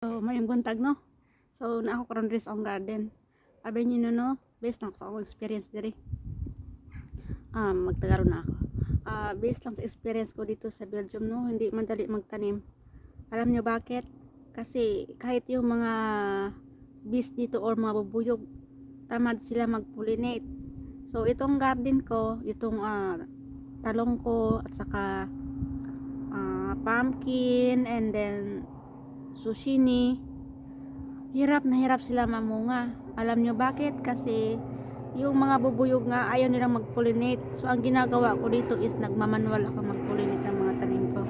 So, mayong buntag no. So, na ako karon diri sa akong garden. Abi niyo no, based lang sa akong experience diri. Magtagalog na ako. Based lang sa experience ko dito sa Belgium no, hindi madali magtanim. Alam niyo bakit? Kasi kahit yung mga bees dito or mga bubuyog, tamad sila mag-pollinate. So, itong garden ko, itong talong ko at saka pumpkin and then zucchini, hirap na hirap sila mamunga. Alam nyo bakit? Kasi yung mga bubuyog nga ayaw nilang mag-pollinate. So ang ginagawa ko dito is nagmamanual ako mag-pollinate ng mga tanim ko.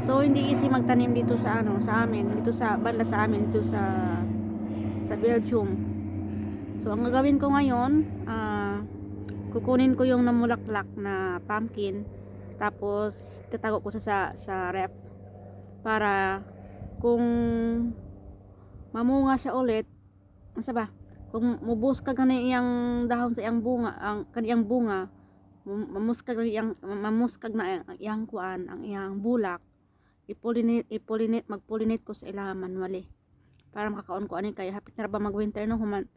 So hindi easy magtanim dito sa sa amin, dito sa banda sa amin, dito sa Belgium. So ang gagawin ko ngayon, kukunin ko yung namulaklak na pumpkin, tapos tatago ko sa ref para kung mamunga siya ulit, asa ba? Kung mubus ka gani iyang dahon sa iyang bunga, ang kaniyang bunga, mamuskag na iyang kuan, ang iyang bulak, i-pollinate, mag-pollinate ko sa ilaha manually para makakaon ko ani kay hapit na ba mag-winter no human.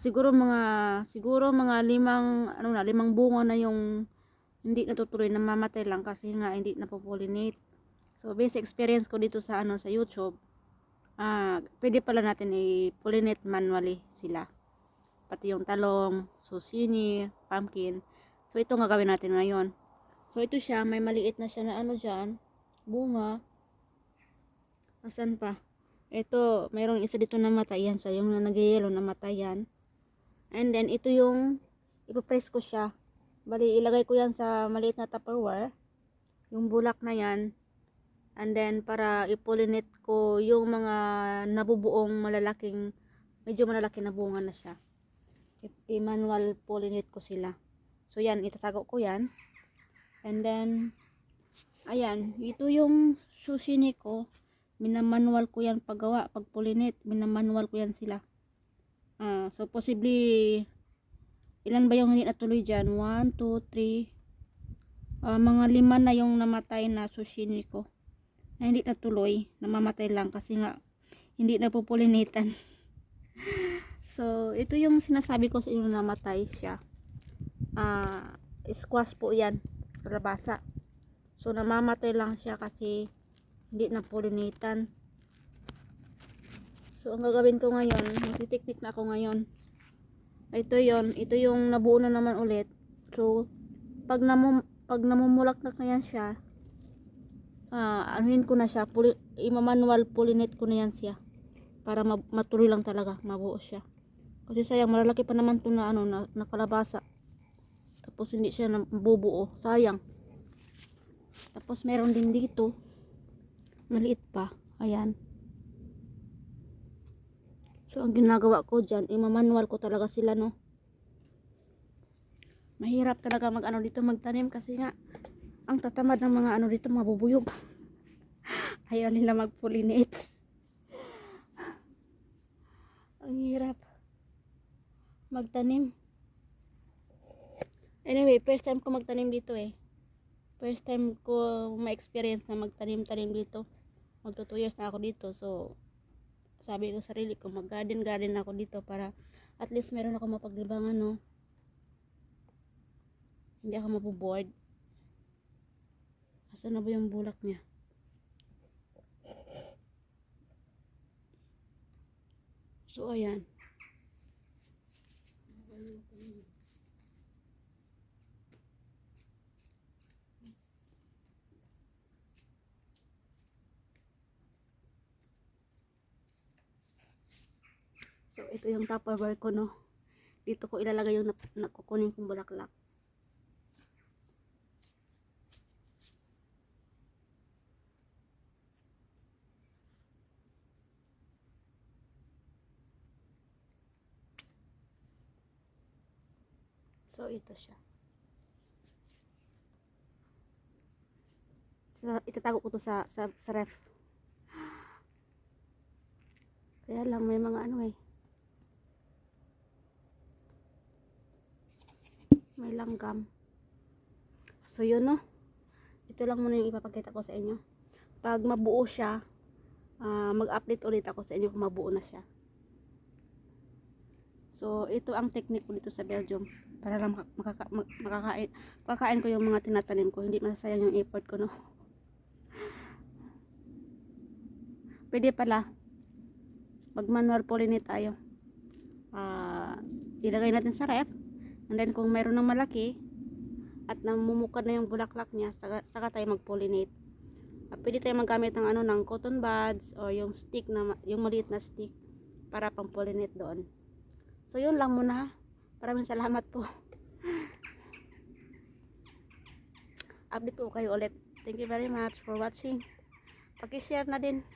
Siguro mga limang bunga na yung hindi natutuloy, namamatay lang kasi nga hindi na po-pollinate. So basic experience ko dito sa YouTube, pwede pala natin i-pollinate manually sila. Pati yung talong, zucchini, pumpkin. So, ito nga gawin natin ngayon. So, ito siya. May maliit na siya na dyan. Bunga. Asan pa? Ito, mayroong isa dito na matayan siya. Yung nag-yellow na matayan. And then, ito yung ipapress ko siya. Bali, ilagay ko yan sa maliit na Tupperware. Yung bulak na yan. And then, para i-pollinate ko yung mga nabubuong medyo malalaki na bunga na siya. I-manual pollinate ko sila. So, yan, itatago ko yan. And then, ayan, ito yung zucchini ko. Minamanual ko yan paggawa, pag-pollinate. Minamanual ko yan sila. So, possibly, ilan ba yung hindi natuloy dyan? 1, 2, 3. Mga 5 na yung namatay na zucchini ko. Na hindi natuloy, namamatay lang kasi nga hindi na populinitan. So ito yung sinasabi ko sa inyo, namatay siya. Squash po yan, kalabasa. So namamatay lang siya kasi hindi na polinitan. So ang gagawin ko ngayon, magtitiknik na ako ngayon. Ito yung nabuo na naman ulit. So pag namumulaklak na yan siya, anuhin ko na siya, i-manual pollinate ko na yan siya para matuloy lang talaga, mabuo siya. Kasi sayang, malalaki pa naman to na kalabasa. Tapos hindi siya nabubuo, sayang. Tapos meron din dito, maliit pa, ayan. So ang ginagawa ko dyan, i-manual ko talaga sila no. Mahirap talaga dito magtanim kasi nga ang tatamad ng mga dito, mabubuyog. Ayaw nila mag-pollinate. Ang hirap magtanim. Anyway, first time ko magtanim dito First time ko ma-experience na magtanim-tanim dito. Magto 2 years na ako dito. So, sabi ko sa sarili ko, mag-garden ako dito para at least meron ako mapaglibangan no. Hindi ako maboboard. Asa na ba yung bulak niya? So, ayan. So, ito yung Tupperware ko, no. Dito ko ilalagay yung nakukunin kong bulaklak. So, ito siya. Itatago ko to sa ref. Kaya lang may mga may langgam. So, yun no. Ito lang muna yung ipapakita ko sa inyo. Pag mabuo siya, mag-update ulit ako sa inyo kung mabuo na siya. So, ito ang technique ko dito sa Belgium. Para lang makakain ko yung mga tinatanim ko. Hindi masasayang yung effort ko, no? Pwede pala. Mag-manual pollinate tayo. Ilagay natin sa ref. And then, kung mayroon ng malaki, at namumukad na yung bulaklak niya, saka tayo mag-pollinate. Pwede tayo maggamit ng ng cotton buds or yung stick na yung maliit na stick para pang-pollinate doon. So yun lang muna. Maraming salamat po. Update ko kayo ulit. Thank you very much for watching. Paki-share na din.